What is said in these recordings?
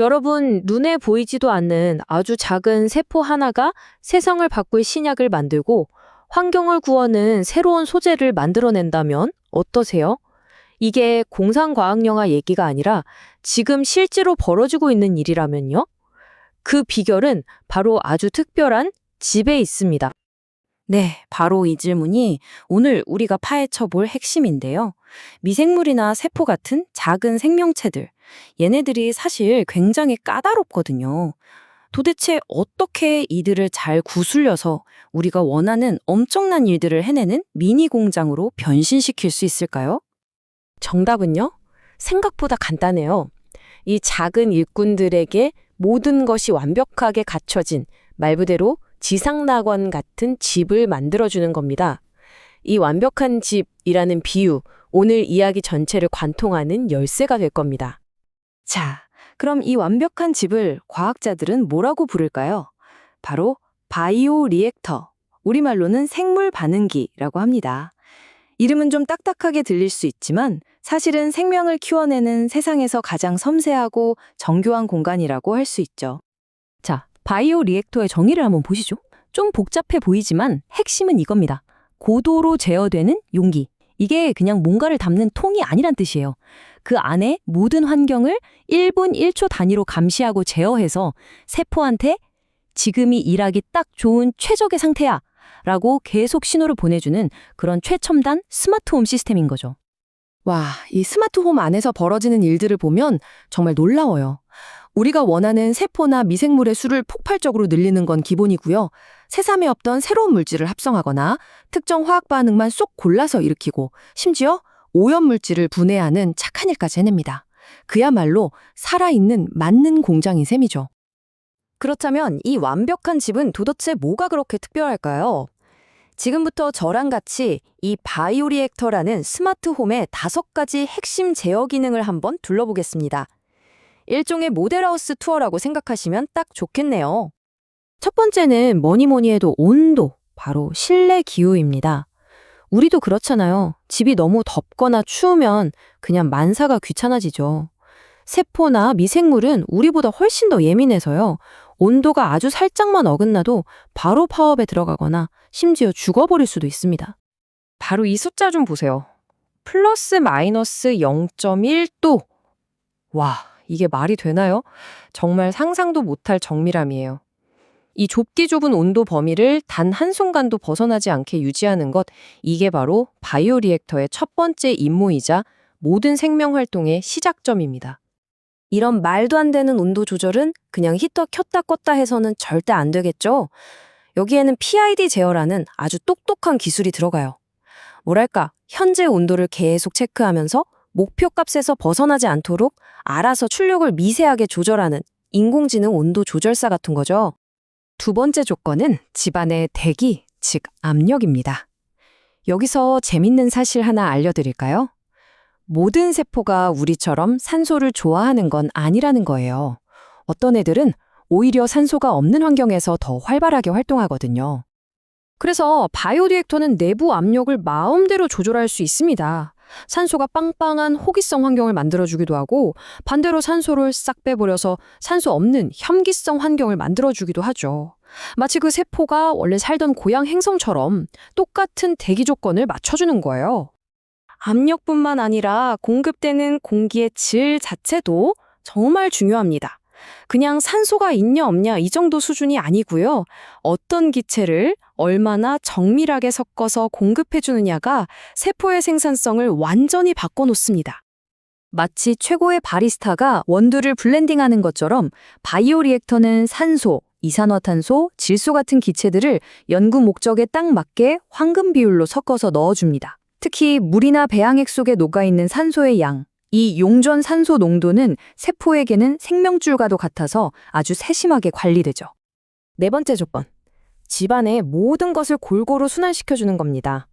여러분, 눈에 보이지도 않는 아주 작은 세포 하나가 세상을 바꿀 신약을 만들고 환경을 구하는 새로운 소재를 만들어낸다면 어떠세요? 이게 공상과학 영화 얘기가 아니라 지금 실제로 벌어지고 있는 일이라면요? 그 비결은 바로 아주 특별한 집에 있습니다. 네, 바로 이 질문이 오늘 우리가 파헤쳐 볼 핵심인데요. 미생물이나 세포 같은 작은 생명체들, 얘네들이 사실 굉장히 까다롭거든요. 도대체 어떻게 이들을 잘 구슬려서 우리가 원하는 엄청난 일들을 해내는 미니 공장으로 변신시킬 수 있을까요? 정답은요? 생각보다 간단해요. 이 작은 일꾼들에게 모든 것이 완벽하게 갖춰진 말 그대로 지상낙원 같은 집을 만들어주는 겁니다. 이 완벽한 집이라는 비유, 오늘 이야기 전체를 관통하는 열쇠가 될 겁니다. 자, 그럼 이 완벽한 집을 과학자들은 뭐라고 부를까요? 바로 바이오 리액터, 우리말로는 생물 반응기라고 합니다. 이름은 좀 딱딱하게 들릴 수 있지만 사실은 생명을 키워내는 세상에서 가장 섬세하고 정교한 공간이라고 할 수 있죠. 자, 바이오 리액터의 정의를 한번 보시죠. 좀 복잡해 보이지만 핵심은 이겁니다. 고도로 제어되는 용기. 이게 그냥 뭔가를 담는 통이 아니란 뜻이에요. 그 안에 모든 환경을 1분 1초 단위로 감시하고 제어해서 세포한테 지금이 일하기 딱 좋은 최적의 상태야 라고 계속 신호를 보내주는 그런 최첨단 스마트홈 시스템인 거죠. 와, 이 스마트홈 안에서 벌어지는 일들을 보면 정말 놀라워요. 우리가 원하는 세포나 미생물의 수를 폭발적으로 늘리는 건 기본이고요. 세상에 없던 새로운 물질을 합성하거나 특정 화학 반응만 쏙 골라서 일으키고 심지어 오염물질을 분해하는 착한 일까지 해냅니다. 그야말로 살아있는 맞는 공장인 셈이죠. 그렇다면 이 완벽한 집은 도대체 뭐가 그렇게 특별할까요? 지금부터 저랑 같이 이 바이오리액터라는 스마트홈의 5가지 핵심 제어 기능을 한번 둘러보겠습니다. 일종의 모델하우스 투어라고 생각하시면 딱 좋겠네요. 첫 번째는 뭐니 해도 온도, 바로 실내 기후입니다. 우리도 그렇잖아요. 집이 너무 덥거나 추우면 그냥 만사가 귀찮아지죠. 세포나 미생물은 우리보다 훨씬 더 예민해서요. 온도가 아주 살짝만 어긋나도 바로 파업에 들어가거나 심지어 죽어버릴 수도 있습니다. 바로 이 숫자 좀 보세요. 플러스 마이너스 0.1도. 와, 이게 말이 되나요? 정말 상상도 못할 정밀함이에요. 이 좁디 좁은 온도 범위를 단 한순간도 벗어나지 않게 유지하는 것, 이게 바로 바이오리액터의 첫 번째 임무이자 모든 생명 활동의 시작점입니다. 이런 말도 안 되는 온도 조절은 그냥 히터 켰다 껐다 해서는 절대 안 되겠죠? 여기에는 PID 제어라는 아주 똑똑한 기술이 들어가요. 뭐랄까, 현재 온도를 계속 체크하면서 목표 값에서 벗어나지 않도록 알아서 출력을 미세하게 조절하는 인공지능 온도 조절사 같은 거죠. 두 번째 조건은 집안의 대기, 즉 압력입니다. 여기서 재밌는 사실 하나 알려드릴까요? 모든 세포가 우리처럼 산소를 좋아하는 건 아니라는 거예요. 어떤 애들은 오히려 산소가 없는 환경에서 더 활발하게 활동하거든요. 그래서 바이오리액터는 내부 압력을 마음대로 조절할 수 있습니다. 산소가 빵빵한 호기성 환경을 만들어주기도 하고 반대로 산소를 싹 빼버려서 산소 없는 현기성 환경을 만들어주기도 하죠. 마치 그 세포가 원래 살던 고향 행성처럼 똑같은 대기 조건을 맞춰주는 거예요. 압력뿐만 아니라 공급되는 공기의 질 자체도 정말 중요합니다. 그냥 산소가 있냐 없냐 이 정도 수준이 아니고요. 어떤 기체를 얼마나 정밀하게 섞어서 공급해 주느냐가 세포의 생산성을 완전히 바꿔놓습니다. 마치 최고의 바리스타가 원두를 블렌딩하는 것처럼 바이오리액터는 산소, 이산화탄소, 질소 같은 기체들을 연구 목적에 딱 맞게 황금 비율로 섞어서 넣어줍니다. 특히 물이나 배양액 속에 녹아있는 산소의 양, 이 용존 산소 농도는 세포에게는 생명줄과도 같아서 아주 세심하게 관리되죠. 네 번째 조건, 집안의 모든 것을 골고루 순환시켜주는 겁니다.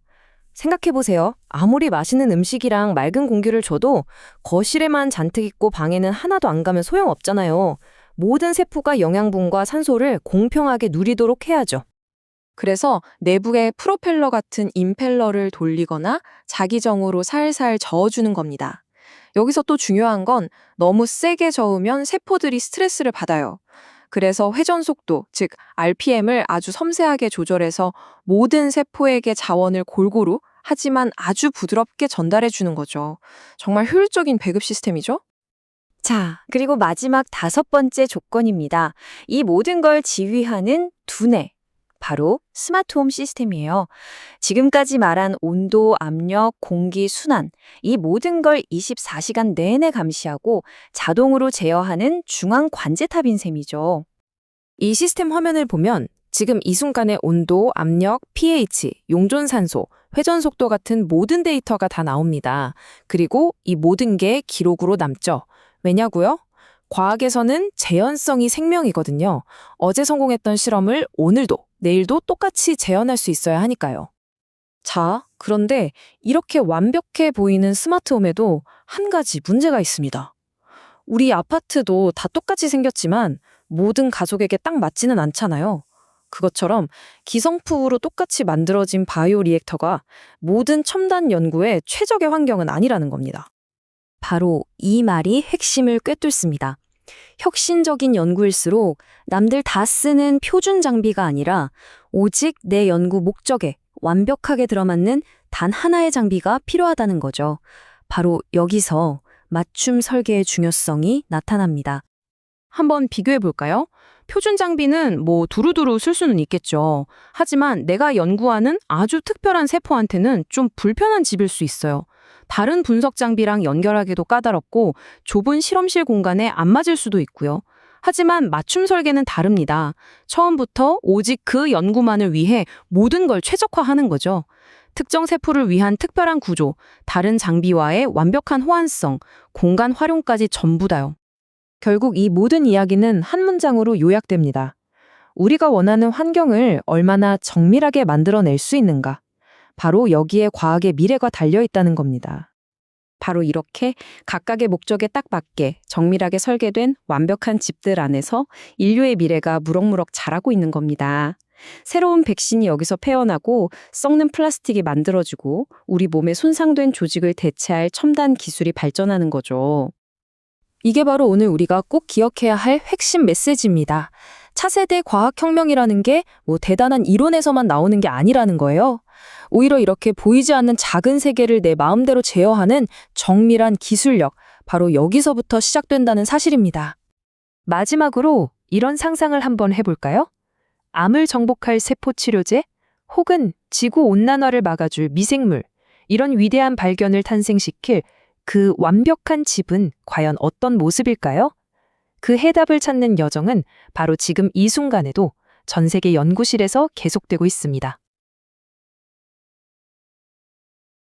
생각해보세요. 아무리 맛있는 음식이랑 맑은 공기를 줘도 거실에만 잔뜩 있고 방에는 하나도 안 가면 소용없잖아요. 모든 세포가 영양분과 산소를 공평하게 누리도록 해야죠. 그래서 내부에 프로펠러 같은 임펠러를 돌리거나 자기정으로 살살 저어주는 겁니다. 여기서 또 중요한 건 너무 세게 저으면 세포들이 스트레스를 받아요. 그래서 회전 속도, 즉 RPM을 아주 섬세하게 조절해서 모든 세포에게 자원을 골고루 하지만 아주 부드럽게 전달해 주는 거죠. 정말 효율적인 배급 시스템이죠? 자, 그리고 마지막 5번째 조건입니다. 이 모든 걸 지휘하는 두뇌. 바로 스마트홈 시스템이에요. 지금까지 말한 온도, 압력, 공기, 순환, 이 모든 걸 24시간 내내 감시하고 자동으로 제어하는 중앙 관제탑인 셈이죠. 이 시스템 화면을 보면 지금 이 순간의 온도, 압력, pH, 용존산소, 회전 속도 같은 모든 데이터가 다 나옵니다. 그리고 이 모든 게 기록으로 남죠. 왜냐고요? 과학에서는 재현성이 생명이거든요. 어제 성공했던 실험을 오늘도, 내일도 똑같이 재현할 수 있어야 하니까요. 자, 그런데 이렇게 완벽해 보이는 스마트홈에도 한 가지 문제가 있습니다. 우리 아파트도 다 똑같이 생겼지만 모든 가족에게 딱 맞지는 않잖아요. 그것처럼 기성품으로 똑같이 만들어진 바이오 리액터가 모든 첨단 연구의 최적의 환경은 아니라는 겁니다. 바로 이 말이 핵심을 꿰뚫습니다. 혁신적인 연구일수록 남들 다 쓰는 표준 장비가 아니라 오직 내 연구 목적에 완벽하게 들어맞는 단 하나의 장비가 필요하다는 거죠. 바로 여기서 맞춤 설계의 중요성이 나타납니다. 한번 비교해 볼까요? 표준 장비는 뭐 두루두루 쓸 수는 있겠죠. 하지만 내가 연구하는 아주 특별한 세포한테는 좀 불편한 집일 수 있어요. 다른 분석 장비랑 연결하기도 까다롭고 좁은 실험실 공간에 안 맞을 수도 있고요. 하지만 맞춤 설계는 다릅니다. 처음부터 오직 그 연구만을 위해 모든 걸 최적화하는 거죠. 특정 세포를 위한 특별한 구조, 다른 장비와의 완벽한 호환성, 공간 활용까지 전부 다요. 결국 이 모든 이야기는 한 문장으로 요약됩니다. 우리가 원하는 환경을 얼마나 정밀하게 만들어낼 수 있는가. 바로 여기에 과학의 미래가 달려있다는 겁니다. 바로 이렇게 각각의 목적에 딱 맞게 정밀하게 설계된 완벽한 집들 안에서 인류의 미래가 무럭무럭 자라고 있는 겁니다. 새로운 백신이 여기서 태어나고 썩는 플라스틱이 만들어지고 우리 몸에 손상된 조직을 대체할 첨단 기술이 발전하는 거죠. 이게 바로 오늘 우리가 꼭 기억해야 할 핵심 메시지입니다. 차세대 과학혁명이라는 게 뭐 대단한 이론에서만 나오는 게 아니라는 거예요. 오히려 이렇게 보이지 않는 작은 세계를 내 마음대로 제어하는 정밀한 기술력, 바로 여기서부터 시작된다는 사실입니다. 마지막으로 이런 상상을 한번 해볼까요? 암을 정복할 세포 치료제, 혹은 지구 온난화를 막아줄 미생물, 이런 위대한 발견을 탄생시킬 그 완벽한 집은 과연 어떤 모습일까요? 그 해답을 찾는 여정은 바로 지금 이 순간에도 전 세계 연구실에서 계속되고 있습니다.